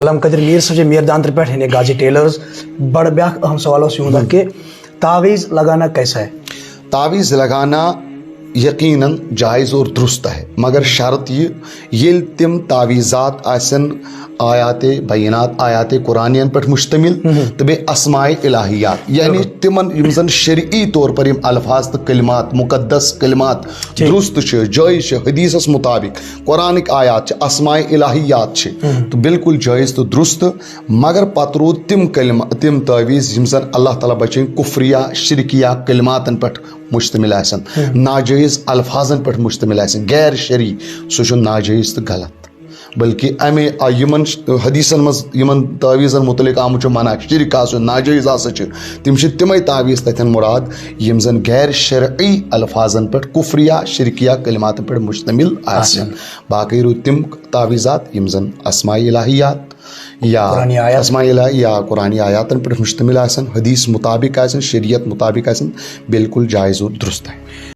علم قدر میر صاحب میردان پہ ہنے گاجی ٹیلرز بڑ بیاک اہم سوالوں سے ہوں کہ تعویذ لگانا کیسا ہے؟ تعویذ لگانا یقیناً جائز اور درست ہے، مگر شرط یہ تم تعویذات آسن آیات بینات آیات قرآنین پر مشتمل تو بے اسماء الہیات، یعنی تمن یم زن شرعی طور پر یم الفاظ تو کلمات مقدس کلمات درست جائز حدیثس مطابق قرآنک آیات اسماء الہیات تو بالکل جائز تو درست، مگر پتہ رود تم تعویذ یم زن اللہ تعالیٰ بچیں کفریہ شرکیہ کلماتن پر مشتمل آسن، ناجائز الفاظن پر مشتمل آسن، غیر شرعی، سہ ناجائز تو غلط، بلکہ امے یمن حدیثن مز یمن تعویذن متعلق آمت منع شرک آسن ناجائز آسا تم تمے تعویذ تتھن مراد یم زن غیر شرعی الفاظن پر کفریہ شرکیہ کلماتن پر مشتمل آسن، باقی رو تم تعویذات یم زن اسماء الہیات یا اسماء الہی یا قرآنی آیاتن پر مشتمل آسن، حدیث مطابق آسن، شریعت مطابق آسن، بالکل جائز و درست ہے۔